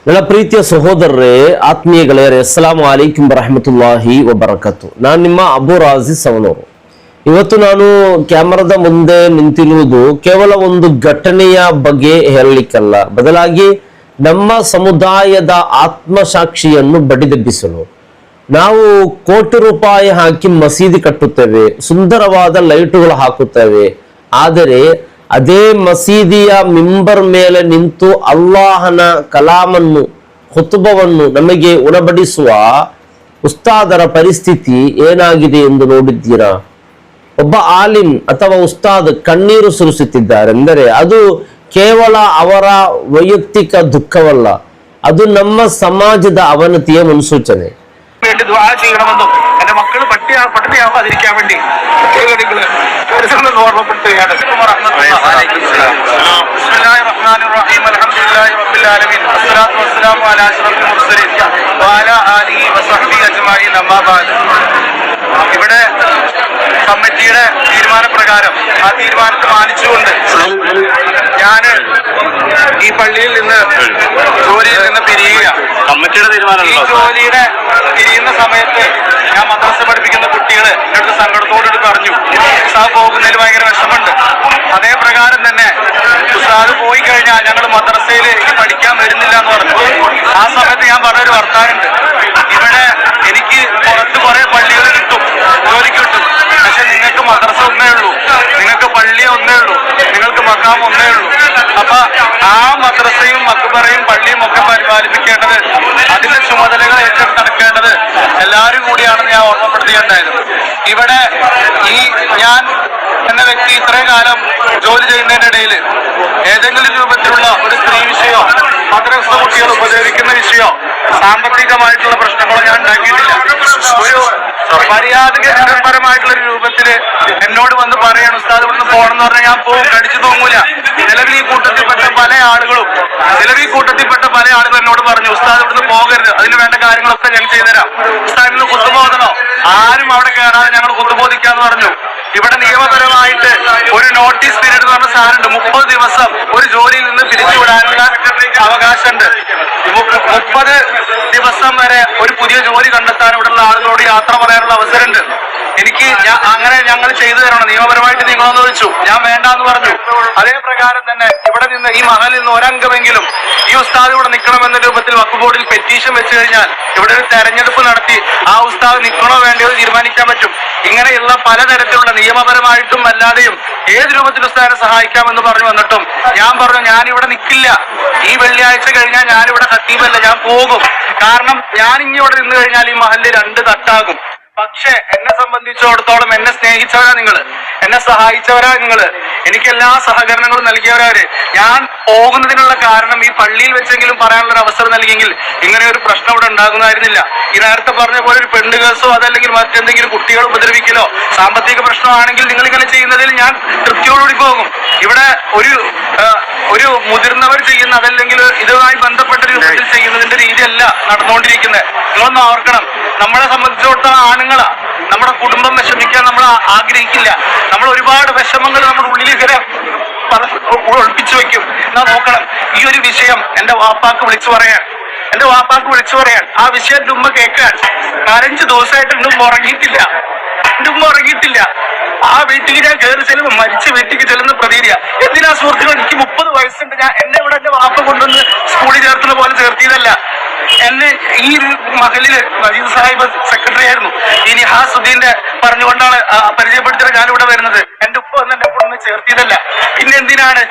ನನ್ನ ಪ್ರೀತಿಯ ಸಹೋದರರೇ, ಆತ್ಮೀಯ ಗೆಳೆಯರೇ, ಅಸ್ಸಲಾಮು ಅಲೈಕುಂ ವರಹಮತುಲ್ಲಾಹಿ ವಬರಕತ್ತು. ನಾನು ನಿಮ್ಮ ಅಬು ರಾಜಿ ಸವನೂರು. ಇವತ್ತು ನಾನು ಕ್ಯಾಮರಾದ ಮುಂದೆ ನಿಂತಿರುವುದು ಕೇವಲ ಒಂದು ಘಟನೆಯ ಬಗ್ಗೆ ಹೇಳಲಿಕ್ಕಲ್ಲ, ಬದಲಾಗಿ ನಮ್ಮ ಸಮುದಾಯದ ಆತ್ಮಸಾಕ್ಷಿಯನ್ನು ಬಡಿದೆಬ್ಬಿಸಲು. ನಾವು ಕೋಟಿ ರೂಪಾಯಿ ಹಾಕಿ ಮಸೀದಿ ಕಟ್ಟುತ್ತೇವೆ, ಸುಂದರವಾದ ಲೈಟುಗಳು ಹಾಕುತ್ತೇವೆ, ಆದರೆ ಅದೇ ಮಸೀದಿಯ ಮಿಂಬರ್ ಮೇಲೆ ನಿಂತು ಅಲ್ಲಾಹನ ಕಲಾಮನ್ನು, ಖುತುಬವನ್ನು ನಮಗೆ ಉಣಬಡಿಸುವ ಉಸ್ತಾದರ ಪರಿಸ್ಥಿತಿ ಏನಾಗಿದೆ ಎಂದು ನೋಡಿದ್ದೀರಾ? ಒಬ್ಬ ಆಲಿಮ್ ಅಥವಾ ಉಸ್ತಾದ್ ಕಣ್ಣೀರು ಸುರಿಸುತ್ತಿದ್ದಾರೆ ಎಂದರೆ ಅದು ಕೇವಲ ಅವರ ವೈಯಕ್ತಿಕ ದುಃಖವಲ್ಲ, ಅದು ನಮ್ಮ ಸಮಾಜದ ಅವನತಿಯ ಮುನ್ಸೂಚನೆ. ചെയ്യണമെന്നും എന്റെ മക്കൾ പട്ടിണിയാവാതിരിക്കാൻ വേണ്ടി ഓർമ്മപ്പെടുത്തുകയാണ്. ഇവിടെ കമ്മിറ്റിയുടെ തീരുമാനപ്രകാരം ആ തീരുമാനത്തെ മാനിച്ചുകൊണ്ട് ഞാന് ഈ പള്ളിയിൽ നിന്ന് ജോലിയിൽ നിന്ന് പിരിയുകയാണ്. കമ്മിറ്റിയുടെ തീരുമാനം ഈ ജോലിയുടെ പിരിയുന്ന സമയത്ത് ഞാൻ മദ്രസ പഠിപ്പിക്കുന്ന കുട്ടികള് എന്നോട് സങ്കടത്തോടുകൂടി പറഞ്ഞു, ഉസ്താദ് പോകുന്നതിൽ ഭയങ്കര വിഷമമുണ്ട്. അതേ പ്രകാരം തന്നെ ഉസ്താദ് പോയി കഴിഞ്ഞാൽ ഞങ്ങൾ മദ്രസയിൽ പഠിക്കാൻ വരുന്നില്ല എന്ന് പറഞ്ഞു. ആ സമയത്ത് ഞാൻ പറഞ്ഞൊരു വർത്താനുണ്ട്, ഇവിടെ എനിക്ക് പുറത്ത് കുറെ പള്ളികൾ കിട്ടും, ജോലിക്ക് കിട്ടും, പക്ഷെ നിങ്ങൾക്ക് മദ്രസ ഒന്നേ ഉള്ളൂ, നിങ്ങൾക്ക് പള്ളി ഒന്നേ ഉള്ളൂ, നിങ്ങൾക്ക് മക്കാം ഒന്നേ ഉള്ളൂ. അപ്പൊ ആ മദ്രസയും മക്ബറയും പള്ളിയും ഒക്കെ പരിപാലിപ്പിക്കേണ്ടത്, അതിന്റെ ചുമതലകൾ ഏറ്റെടുത്ത് നടക്കേണ്ടത് എല്ലാവരും കൂടിയാണെന്ന് ഞാൻ ഓർമ്മപ്പെടുത്തുകയുണ്ടായിരുന്നു. ഇവിടെ ഈ ഞാൻ എന്ന വ്യക്തി ഇത്രയും കാലം ജോലി ചെയ്യുന്നതിന്റെ ഇടയിൽ ഏതെങ്കിലും രൂപത്തിലുള്ള ഒരു സ്ത്രീ വിഷയമോ മദ്രസ കുട്ടികൾ ഉപദ്രവിക്കുന്ന വിഷയമോ സാമ്പത്തികമായിട്ടുള്ള പ്രശ്നങ്ങളോ ഞാൻ ഉണ്ടാക്കിയിട്ടില്ല. ഒരു മര്യാദപരമായിട്ടുള്ള ഒരു രൂപത്തില് എന്നോട് വന്ന് പറയാണ്, ഉസ്താദ് ഇവിടുന്ന് പോകണമെന്ന് പറഞ്ഞാൽ ഞാൻ പോകും, കടിച്ചു തൂങ്ങൂല. നിലവിൽ ഈ കൂട്ടത്തിൽപ്പെട്ട പല ആളുകളും എന്നോട് പറഞ്ഞു, ഉസ്താദ് ഇവിടുന്ന് പോകരുത്, അതിന് വേണ്ട കാര്യങ്ങളൊക്കെ ഞാൻ ചെയ്തുതരാം, ഉസ്താദിന് കുത്തുബോധനോ ആരും അവിടെ കയറാതെ ഞങ്ങൾ കുത്തുബോധിക്കാന്ന് പറഞ്ഞു. ഇവിടെ നിയമപരമായിട്ട് ഒരു നോട്ടീസ് പീരീഡ് എന്ന് പറഞ്ഞ സാധനമുണ്ട്. 30 ദിവസം ഒരു ജോലിയിൽ നിന്ന് പിരിച്ചുവിടാനുള്ള അവകാശമുണ്ട്. 30 ദിവസം വരെ ഒരു പുതിയ ജോലി കണ്ടെത്താൻ ഇവിടെയുള്ള ആളുകളോട് യാത്ര പറയാനുള്ള അവസരമുണ്ട്. എനിക്ക് അങ്ങനെ ഞങ്ങൾ ചെയ്തു തരണം, നിയമപരമായിട്ട് നിങ്ങളൊന്ന് വെച്ചു. ഞാൻ വേണ്ടാന്ന് പറഞ്ഞു. അതേ പ്രകാരം തന്നെ ഇവിടെ നിന്ന് ഈ മഹലിൽ നിന്ന് ഒരംഗമെങ്കിലും ഈ ഉസ്താദ് ഇവിടെ നിൽക്കണമെന്ന രൂപത്തിൽ വഖഫ് ബോർഡിൽ പെറ്റീഷൻ വെച്ച് കഴിഞ്ഞാൽ ഇവിടെ ഒരു തെരഞ്ഞെടുപ്പ് നടത്തി ആ ഉസ്താദ് നിൽക്കണോ വേണ്ടയോ തീരുമാനിക്കാൻ പറ്റും. ഇങ്ങനെയുള്ള പലതരത്തിലുള്ള നിയമപരമായിട്ടും അല്ലാതെയും ഏത് രൂപത്തിൽ ഉസ്താദിനെ സഹായിക്കാമെന്ന് പറഞ്ഞു വന്നിട്ടും ഞാൻ പറഞ്ഞു, ഞാനിവിടെ നിൽക്കില്ല, ഈ വെള്ളിയാഴ്ച കഴിഞ്ഞാൽ ഞാനിവിടെ ഖത്തീബല്ല, ഞാൻ പോകും. കാരണം ഞാൻ ഇനി ഇവിടെ നിന്ന് കഴിഞ്ഞാൽ ഈ മഹലിൽ 2 തട്ടാകും. പക്ഷെ എന്നെ സംബന്ധിച്ചിടത്തോളം എന്നെ സ്നേഹിച്ചവരാ നിങ്ങള്, എന്നെ സഹായിച്ചവരാ നിങ്ങള്, എനിക്ക് എല്ലാ സഹകരണങ്ങളും നൽകിയവരവര്. ഞാൻ പോകുന്നതിനുള്ള കാരണം ഈ പള്ളിയിൽ വെച്ചെങ്കിലും പറയാനുള്ള ഒരു അവസരം നൽകിയെങ്കിൽ ഇങ്ങനെ ഒരു പ്രശ്നം ഇവിടെ ഉണ്ടാകുന്നതായിരുന്നില്ല. ഈ നേരത്തെ പറഞ്ഞ പോലെ ഒരു പെണ്ണ് കേസോ അതല്ലെങ്കിൽ മറ്റെന്തെങ്കിലും കുട്ടികൾ ഉപദ്രവിക്കലോ സാമ്പത്തിക പ്രശ്നമാണെങ്കിൽ നിങ്ങൾ ഇങ്ങനെ ചെയ്യുന്നതിൽ ഞാൻ തൃപ്തിയോടുകൂടി പോകും. ഇവിടെ ഒരു മുതിർന്നവർ ചെയ്യുന്ന അതല്ലെങ്കിൽ ഇതുമായി ബന്ധപ്പെട്ട രൂപത്തിൽ ചെയ്യുന്നതിന്റെ രീതിയല്ല നടന്നുകൊണ്ടിരിക്കുന്നത്. നിങ്ങളൊന്ന് ഓർക്കണം, നമ്മളെ സംബന്ധിച്ചിടത്തോളം ആണുങ്ങളാ, നമ്മുടെ കുടുംബം വിഷമിക്കാൻ നമ്മൾ ആഗ്രഹിക്കില്ല. നമ്മൾ ഒരുപാട് വിഷമങ്ങൾ നമ്മുടെ ഉള്ളിൽ ഇങ്ങനെ ഒളിപ്പിച്ചു വെക്കും. എന്നാ നോക്കണം, ഈ ഒരു വിഷയം എന്റെ വാപ്പാക്ക് വിളിച്ചു പറയാൻ ആ വിഷയം എന്റെ ഉമ്മ കേൾക്കാൻ 4-5 ദിവസമായിട്ട് എന്റെ ഉമ്മ ഉറങ്ങിയിട്ടില്ല. ആ വീട്ടിൽ ഞാൻ കയറി ചെല്ലുമ്പോൾ മരിച്ച വീട്ടിൽ ചെല്ലുന്ന പ്രതീതിയ. എന്തിനാ സുഹൃത്തുക്കൾ, എനിക്ക് 30 വയസ്സുണ്ട്, എന്നെ ഇവിടെ എന്റെ വാപ്പ കൊണ്ടുവന്ന് സ്കൂളിൽ ചേർത്തുന്ന പോലെ ചേർത്തിയതല്ല. എന്നെ ഈ മഹലില് മജീദ് സാഹിബ് സെക്രട്ടറി ആയിരുന്നു, ഈ നിഹാസുദ്ദീന്റെ പറഞ്ഞുകൊണ്ടാണ് പരിചയപ്പെടുത്തിയത് ഞാനിവിടെ വരുന്നത്. എന്റെ ഉപ്പ വന്ന് എന്നെ ഇവിടെ നിന്ന് ചേർത്തിയതല്ല. പിന്നെ എന്തിനാണ്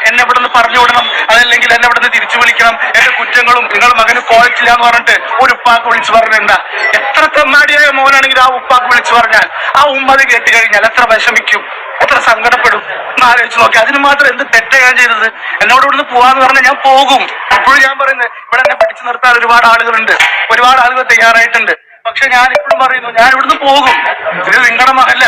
എന്നെ ഇവിടെ നിന്ന് പറഞ്ഞു വിടണം, അതല്ലെങ്കിൽ എന്നെ ഇവിടെ നിന്ന് തിരിച്ചു വിളിക്കണം, എന്റെ കുറ്റങ്ങളും നിങ്ങൾ മകന് ക്വാളിറ്റി എന്ന് പറഞ്ഞിട്ട് ഒരു ഉപ്പാക്ക് വിളിച്ചു പറഞ്ഞെന്താ? എത്ര തെമ്മാടിയായ മോനാണെങ്കിൽ ആ ഉപ്പാക്ക് വിളിച്ചു പറഞ്ഞാൽ ആ ഉമ്മത് കേട്ട് കഴിഞ്ഞാൽ എത്ര വിഷമിക്കും, എത്ര സങ്കടപ്പെടും എന്ന് ആലോചിച്ച് നോക്കി. അതിന് മാത്രം എന്ത് തെറ്റാ ഞാൻ ചെയ്തത്? എന്നോട് ഇവിടുന്ന് പോവാന്ന് പറഞ്ഞാൽ ഞാൻ പോകും. അപ്പോഴും ഞാൻ പറയുന്നത്, ഇവിടെ എന്നെ പിടിച്ചു നിർത്താൻ ഒരുപാട് ആളുകളുണ്ട്, ഒരുപാട് ആളുകൾ തയ്യാറായിട്ടുണ്ട്. പക്ഷെ ഞാൻ ഇപ്പോഴും പറയുന്നു, ഞാൻ ഇവിടുന്ന് പോകും. ഇത് നിങ്ങളുടെ മഹല്ല.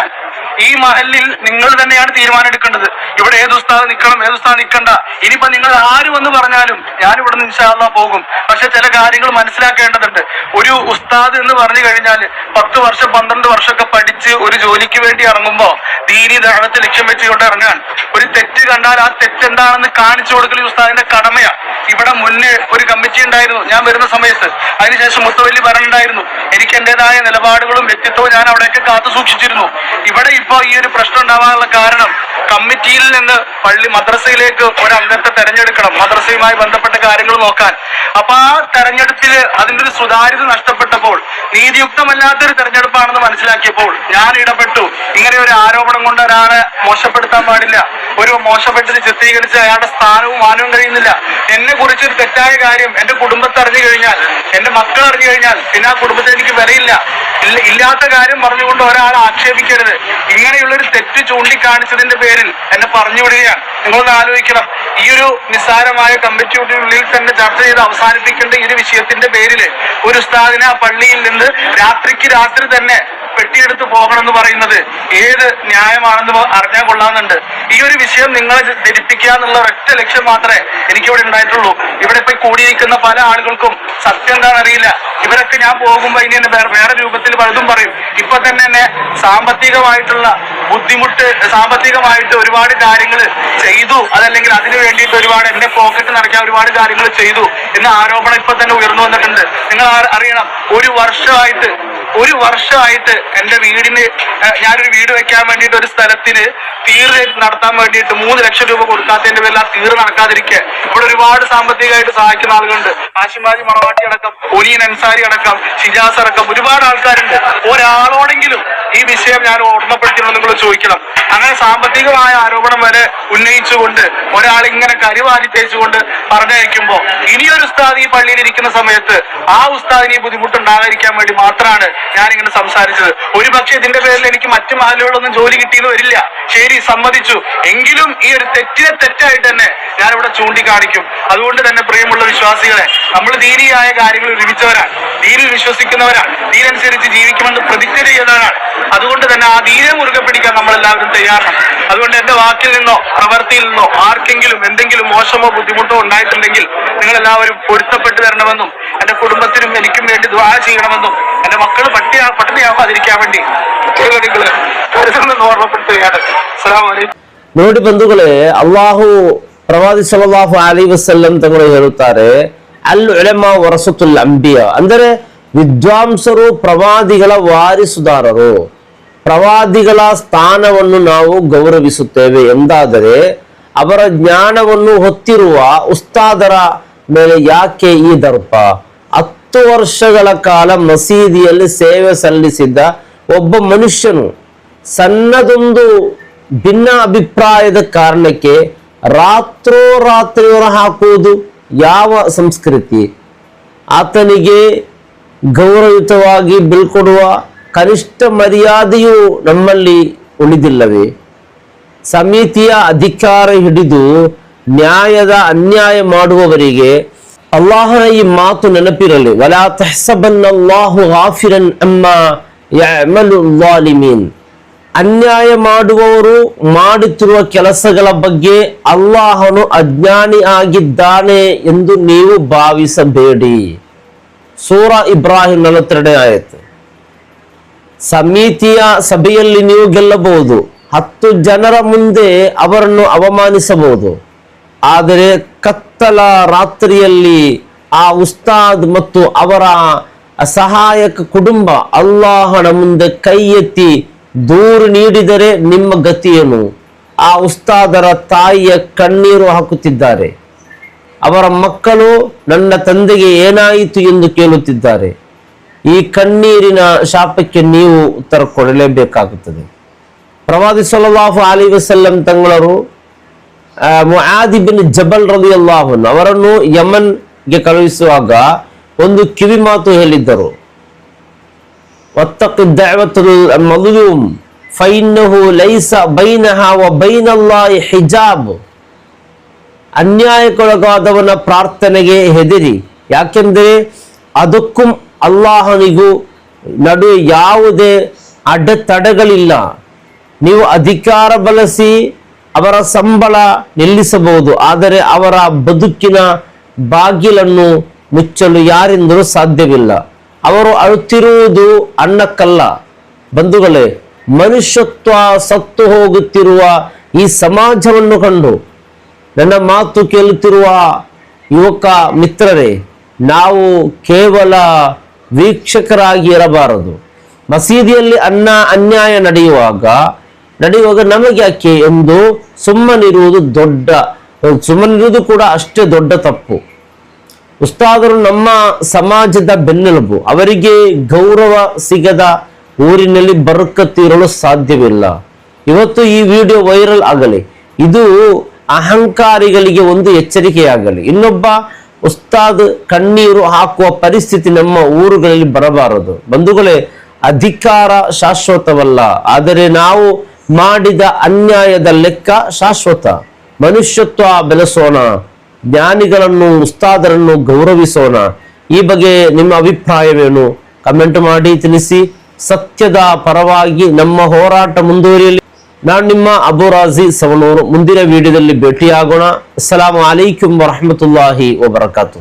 ഈ മഹലിൽ നിങ്ങൾ തന്നെയാണ് തീരുമാനം എടുക്കേണ്ടത്. ഇവിടെ ഏത് ഉസ്താദ് നിൽക്കണം, ഏത് ഉസ്താദ് നിൽക്കണ്ട. ഇനിയിപ്പോ നിങ്ങൾ ആര് വന്ന് പറഞ്ഞാലും ഞാൻ ഇവിടുന്ന് ഇൻഷാ അല്ലാഹ് പോകും. പക്ഷെ ചില കാര്യങ്ങൾ മനസ്സിലാക്കേണ്ടതുണ്ട്. ഒരു ഉസ്താദ് എന്ന് പറഞ്ഞു കഴിഞ്ഞാൽ 10 വർഷം 12 വർഷമൊക്കെ പഠിച്ച് ഒരു ജോലിക്ക് വേണ്ടി ഇറങ്ങുമ്പോ ദീനി ദഅവത്ത് ലക്ഷ്യം വെച്ചുകൊണ്ട് ഇറങ്ങാൻ. ഒരു തെറ്റ് കണ്ടാൽ ആ തെറ്റ് എന്താണെന്ന് കാണിച്ചു കൊടുക്കൽ ഈ ഉസ്താദിന്റെ കടമയാണ്. ഇവിടെ മുന്നേ ഒരു കമ്മിറ്റി ഉണ്ടായിരുന്നു ഞാൻ വരുന്ന സമയത്ത്. അതിനുശേഷം മുത്തവല്ലി ഭരണമുണ്ടായിരുന്നു. എനിക്ക് എന്റേതായ നിലപാടുകളും വ്യക്തിത്വവും ഞാൻ അവിടെയൊക്കെ കാത്തു സൂക്ഷിച്ചിരുന്നു. ഇവിടെ ഇപ്പൊ ഈ ഒരു പ്രശ്നം ഉണ്ടാവാനുള്ള കാരണം കമ്മിറ്റിയിൽ നിന്ന് മദ്രസയിലേക്ക് ഒരു അംഗത്തെ തെരഞ്ഞെടുക്കണം, മദ്രസയുമായി ബന്ധപ്പെട്ട കാര്യങ്ങൾ നോക്കാൻ. അപ്പൊ ആ തെരഞ്ഞെടുപ്പിൽ അതിന്റെ ഒരു സുതാര്യത നഷ്ടപ്പെട്ടപ്പോൾ, നീതിയുക്തമല്ലാത്തൊരു തെരഞ്ഞെടുപ്പാണെന്ന് മനസ്സിലാക്കിയപ്പോൾ ഞാൻ ഇടപെട്ടു. ഇങ്ങനെ ഒരു ആരോപണം കൊണ്ട് ഒരാളെ മോശപ്പെടുത്താൻ പാടില്ല. ഒരു മോശപ്പെട്ടത് ചിത്രീകരിച്ച് അയാളുടെ സ്ഥാനവും മാനവും കഴിയുന്നില്ല. എന്നെ കുറിച്ച് ഒരു തെറ്റായ കാര്യം എന്റെ കുടുംബത്തെ അറിഞ്ഞു കഴിഞ്ഞാൽ, എന്റെ മക്കൾ അറിഞ്ഞു കഴിഞ്ഞാൽ പിന്നെ ആ കുടുംബത്തിൽ എനിക്ക് വിലയില്ല. ഇല്ലാത്ത കാര്യം പറഞ്ഞുകൊണ്ട് ഒരാളെ ആക്ഷേപിക്കരുത്. ഇങ്ങനെയുള്ളൊരു തെറ്റ് ചൂണ്ടിക്കാണിച്ചതിന്റെ പേരിൽ എന്നെ പറഞ്ഞു വിടുകയാണ്. നിങ്ങളൊന്ന് ആലോചിക്കണം. ഈ ഒരു നിസ്സാരമായ കമ്മിറ്റിയുടെ ഉള്ളിൽ തന്നെ ചർച്ച ചെയ്ത് അവസാനിപ്പിക്കേണ്ട ഈ ഒരു വിഷയത്തിന്റെ പേരിൽ ഒരു ഉസ്താദിനെ ആ പള്ളിയിൽ നിന്ന് രാത്രിക്ക് രാത്രി തന്നെ പെട്ടിയെടുത്ത് പോകണമെന്ന് പറയുന്നത് ഏത് ന്യായമാണെന്ന് അറിഞ്ഞാൽ കൊള്ളാമെന്നുണ്ട്. ഈ ഒരു വിഷയം നിങ്ങളെ ധരിപ്പിക്കുക എന്നുള്ള ഒറ്റ ലക്ഷ്യം മാത്രമേ എനിക്കിവിടെ ഉണ്ടായിട്ടുള്ളൂ. ഇവിടെ ഇപ്പൊ കൂടിയിരിക്കുന്ന പല ആളുകൾക്കും സത്യം എന്താണെന്ന് അറിയില്ല. ഇവരൊക്കെ ഞാൻ പോകുമ്പോ ഇനി എന്നെ വേറെ രൂപത്തിൽ പലതും പറയും. ഇപ്പൊ തന്നെ എന്നെ സാമ്പത്തികമായിട്ടുള്ള ബുദ്ധിമുട്ട്, സാമ്പത്തികമായിട്ട് ഒരുപാട് കാര്യങ്ങൾ ചെയ്തു, അതല്ലെങ്കിൽ അതിനു വേണ്ടിയിട്ട് ഒരുപാട് എന്റെ പോക്കറ്റ് നിറയ്ക്കാൻ ഒരുപാട് കാര്യങ്ങൾ ചെയ്തു എന്ന ആരോപണം ഇപ്പൊ തന്നെ ഉയർന്നു വന്നിട്ടുണ്ട്. നിങ്ങൾ അറിയണം, ഒരു വർഷമായിട്ട് എന്റെ വീടിന്, ഞാനൊരു വീട് വെക്കാൻ വേണ്ടിയിട്ട് ഒരു സ്ഥലത്തിന് തീർ നടത്താൻ വേണ്ടിയിട്ട് 3 ലക്ഷം രൂപ കൊടുക്കാത്തതിന്റെ പേരിൽ ആ തീർ നടക്കാതിരിക്കുക. ഇവിടെ ഒരുപാട് സാമ്പത്തികമായിട്ട് സഹായിക്കുന്ന ആളുകളുണ്ട്. ആശിമാജി മണവാട്ടി അടക്കം, ഒലീൻ അൻസാരി അടക്കം, ഷിജാസ് അടക്കം ഒരുപാട് ആൾക്കാരുണ്ട്. ഒരാളോടെങ്കിലും ഈ വിഷയം ഞാൻ ഓർമ്മപ്പെടുത്തിയിട്ടുണ്ടെന്ന് നിങ്ങൾ ചോദിക്കണം. അങ്ങനെ സാമ്പത്തികമായ ആരോപണം വരെ ഉന്നയിച്ചുകൊണ്ട് ഒരാൾ ഇങ്ങനെ കരിവാരി തേച്ചുകൊണ്ട് പറഞ്ഞയക്കുമ്പോ ഇനിയൊരു ഉസ്താദ് ഈ പള്ളിയിൽ ഇരിക്കുന്ന സമയത്ത് ആ ഉസ്താദിന് ഈ ബുദ്ധിമുട്ടുണ്ടാകാതിരിക്കാൻ വേണ്ടി മാത്രമാണ് ഞാൻ ഇങ്ങനെ സംസാരിച്ചത്. ഒരുപക്ഷെ ഇതിന്റെ പേരിൽ എനിക്ക് മറ്റു മഹലുകളിലൊന്നും ജോലി കിട്ടിയെന്ന് വരില്ല. ശരി, സമ്മതിച്ചു. എങ്കിലും ഈ ഒരു തെറ്റിനെ തെറ്റായിട്ട് തന്നെ ഞാനിവിടെ ചൂണ്ടിക്കാണിക്കും. അതുകൊണ്ട് തന്നെ പ്രിയമുള്ള വിശ്വാസികളെ, നമ്മൾ ദീനിയായ കാര്യങ്ങൾ ലഭിച്ചവരാണ്, ദീനിൽ വിശ്വസിക്കുന്നവരാണ്, ദീനനുസരിച്ച് ജീവിക്കുമെന്ന് പ്രതിജ്ഞ ചെയ്യുന്നവരാണ്. അതുകൊണ്ട് തന്നെ ആ ദീനെ മുറുകെ പിടിക്കാൻ നമ്മളെല്ലാവരും തയ്യാറാണ്. അതുകൊണ്ട് എന്റെ വാക്കിൽ നിന്നോ പ്രവൃത്തിയിൽ നിന്നോ ആർക്കെങ്കിലും എന്തെങ്കിലും മോശമോ ബുദ്ധിമുട്ടോ ഉണ്ടായിട്ടുണ്ടെങ്കിൽ നിങ്ങളെല്ലാവരും പൊരുത്തപ്പെട്ടു തരണമെന്നും എന്റെ കുടുംബത്തിനും എനിക്കും വേണ്ടി ദുആ ചെയ്യണമെന്നും എന്റെ മക്കൾ പട്ടിണിയാവാതിരിക്കാൻ വേണ്ടി ഓർമ്മപ്പെടുത്തുകയാണ്. അസ്സലാമു ಅಲೈಕುಂ. ನೋಡಿ ಬಂಧುಗಳೇ, ಅಲ್ಲಾಹು ಪ್ರವಾದಿ ಸಲ್ಲಲ್ಲಾಹು ಅಲೈಹಿ ವಸಲ್ಲಂ ತಗಳು ಹೇಳುತ್ತಾರೆ, ಅಲ್ ಉಲಮಾ ವರಸತುಲ್ ಅಂಬಿಯಾ, ಅಂದರೆ ವಿದ್ವಾಂಸರು ಪ್ರವಾದಿಗಳ ವಾರಿಸುದಾರರು. ಪ್ರವಾದಿಗಳ ಸ್ಥಾನವನ್ನು ನಾವು ಗೌರವಿಸುತ್ತೇವೆ ಎಂದಾದರೆ ಅವರ ಜ್ಞಾನವನ್ನು ಹೊತ್ತಿರುವ ಉಸ್ತಾದರ ಮೇಲೆ ಯಾಕೆ ಈ ದರ್ಪ? 10 ವರ್ಷಗಳ ಕಾಲ ಮಸೀದಿಯಲ್ಲಿ ಸೇವೆ ಸಲ್ಲಿಸಿದ್ದ ಒಬ್ಬ ಮನುಷ್ಯನು ಸಣ್ಣದೊಂದು ಭಿನ್ನ ಅಭಿಪ್ರಾಯದ ಕಾರಣಕ್ಕೆ ರಾತ್ರೋರಾತ್ರಿ ಹೊರ ಹಾಕುವುದು ಯಾವ ಸಂಸ್ಕೃತಿ? ಆತನಿಗೆ ಗೌರವಯುತವಾಗಿ ಬೀಳ್ಕೊಡುವ ಕನಿಷ್ಠ ಮರ್ಯಾದೆಯು ನಮ್ಮಲ್ಲಿ ಉಳಿದಿಲ್ಲವೇ? ಸಮಿತಿಯ ಅಧಿಕಾರ ಹಿಡಿದು ನ್ಯಾಯದ ಅನ್ಯಾಯ ಮಾಡುವವರಿಗೆ ಅಲ್ಲಾಹನ ಈ ಮಾತು ನೆನಪಿರಲಿ, ವಲಾ ತಹ್ಸಬನ್ನಲ್ಲಾಹು ಗಾಫಿರನ್ ಅಮ್ಮಾ ಯಅಮಲು ಝಾಲಿಮೀನ್. ಅನ್ಯಾಯ ಮಾಡುವವರು ಮಾಡುತ್ತಿರುವ ಕೆಲಸಗಳ ಬಗ್ಗೆ ಅಲ್ಲಾಹನು ಅಜ್ಞಾನಿ ಆಗಿದ್ದಾನೆ ಎಂದು ನೀವು ಭಾವಿಸಬೇಡಿ. ಸೂರಾ ಇಬ್ರಾಹಿಂ 42 ಆಯತು. ಸಮಿತಿಯ ಸಭೆಯಲ್ಲಿ ನೀವು ಗೆಲ್ಲಬಹುದು, 10 ಜನರ ಮುಂದೆ ಅವರನ್ನು ಅವಮಾನಿಸಬಹುದು. ಆದರೆ ಕತ್ತಲ ರಾತ್ರಿಯಲ್ಲಿ ಆ ಉಸ್ತಾದ್ ಮತ್ತು ಅವರ ಸಹಾಯಕ ಕುಟುಂಬ ಅಲ್ಲಾಹನ ಮುಂದೆ ಕೈ ಎತ್ತಿ ದೂರು ನೀಡಿದರೆ ನಿಮ್ಮ ಗತಿಯೇನು? ಆ ಉಸ್ತಾದರ ತಾಯಿಯ ಕಣ್ಣೀರು ಹಾಕುತ್ತಿದ್ದಾರೆ. ಅವರ ಮಕ್ಕಳು ನನ್ನ ತಂದೆಗೆ ಏನಾಯಿತು ಎಂದು ಕೇಳುತ್ತಿದ್ದಾರೆ. ಈ ಕಣ್ಣೀರಿನ ಶಾಪಕ್ಕೆ ನೀವು ಉತ್ತರ ಕೊಡಲೇಬೇಕಾಗುತ್ತದೆ. ಪ್ರವಾದಿ ಸಲ್ಲಲ್ಲಾಹು ಅಲೈಹಿ ವಸಲ್ಲಂ ತಂಗಳರು ಮುಆದ್ ಇಬ್ನ್ ಜಬಲ್ ರಲಿಯಲ್ಲಾಹು ಅನ್ಹು ಅವರನ್ನು ಯಮನ್ಗೆ ಕಳುಹಿಸುವಾಗ ಒಂದು ಕಿವಿ ಮಾತು ಹೇಳಿದ್ದರು, ವತ್ತಖಿ ದಅವತಲ್ ಮಜ್ಲೂಮ್ ಫಇನ್ನಹು ಲೈಸ ಬೈನಹಾ ವ ಬೈನಲ್ಲಾಹಿ ಹಿಜಾಬ್. ಅನ್ಯಾಯಕ್ಕೊಳಗಾದವನ ಪ್ರಾರ್ಥನೆಗೆ ಹೆದರಿ, ಯಾಕೆಂದರೆ ಅದಕ್ಕೂ ಅಲ್ಲಾಹನಿಗೂ ನಡುವೆ ಯಾವುದೇ ಅಡೆತಡೆಗಳಿಲ್ಲ. ನೀವು ಅಧಿಕಾರ ಬಳಸಿ ಅವರ ಸಂಬಳ ನಿಲ್ಲಿಸಬಹುದು, ಆದರೆ ಅವರ ಬದುಕಿನ ಬಾಗಿಲನ್ನು ಮುಚ್ಚಲು ಯಾರಿಂದಲೂ ಸಾಧ್ಯವಿಲ್ಲ. ಅವರು ಅಳುತ್ತಿರುವುದು ಅನ್ನಕ್ಕಲ್ಲ. ಬಂಧುಗಳೇ, ಮನುಷ್ಯತ್ವ ಸತ್ತು ಹೋಗುತ್ತಿರುವ ಈ ಸಮಾಜವನ್ನು ಕಂಡು ನನ್ನ ಮಾತು ಕೇಳುತ್ತಿರುವ ಯುವಕ ಮಿತ್ರರೇ, ನಾವು ಕೇವಲ ವೀಕ್ಷಕರಾಗಿ ಇರಬಾರದು. ಮಸೀದಿಯಲ್ಲಿ ಅನ್ಯಾಯ ನಡೆಯುವಾಗ ನಮಗೆ ಯಾಕೆ ಎಂದು ಸುಮ್ಮನಿರುವುದು ಕೂಡ ಅಷ್ಟೇ ದೊಡ್ಡ ತಪ್ಪು. ಉಸ್ತಾದರು ನಮ್ಮ ಸಮಾಜದ ಬೆನ್ನೆಲುಬು. ಅವರಿಗೆ ಗೌರವ ಸಿಗದ ಊರಿನಲ್ಲಿ ಬರುಕತ್ತಿರಲು ಸಾಧ್ಯವಿಲ್ಲ. ಇವತ್ತು ಈ ವಿಡಿಯೋ ವೈರಲ್ ಆಗಲಿ, ಇದು ಅಹಂಕಾರಿಗಳಿಗೆ ಒಂದು ಎಚ್ಚರಿಕೆಯಾಗಲಿ. ಇನ್ನೊಬ್ಬ ಉಸ್ತಾದ್ ಕಣ್ಣೀರು ಹಾಕುವ ಪರಿಸ್ಥಿತಿ ನಮ್ಮ ಊರುಗಳಲ್ಲಿ ಬರಬಾರದು. ಬಂಧುಗಳೇ, ಅಧಿಕಾರ ಶಾಶ್ವತವಲ್ಲ, ಆದರೆ ನಾವು ಮಾಡಿದ ಅನ್ಯಾಯದ ಲೆಕ್ಕ ಶಾಶ್ವತ. ಮನುಷ್ಯತ್ವ ಬೆಳೆಸೋಣ, ಜ್ಞಾನಿಗಳನ್ನು ಉಸ್ತಾದರನ್ನು ಗೌರವಿಸೋಣ. ಈ ಬಗ್ಗೆ ನಿಮ್ಮ ಅಭಿಪ್ರಾಯವೇನು? ಕಮೆಂಟ್ ಮಾಡಿ ತಿಳಿಸಿ. ಸತ್ಯದ ಪರವಾಗಿ ನಮ್ಮ ಹೋರಾಟ ಮುಂದುವರಿಯಲಿ. ನಾನು ನಿಮ್ಮ ಅಬು ರಾಜಿ ಸವಣೂರು. ಮುಂದಿನ ವಿಡಿಯೋದಲ್ಲಿ ಭೇಟಿಯಾಗೋಣ. ಅಸ್ಸಲಾಮು ಅಲೈಕುಂ ವರಹಮತುಲ್ಲಾಹಿ ವಬರಕಾತು.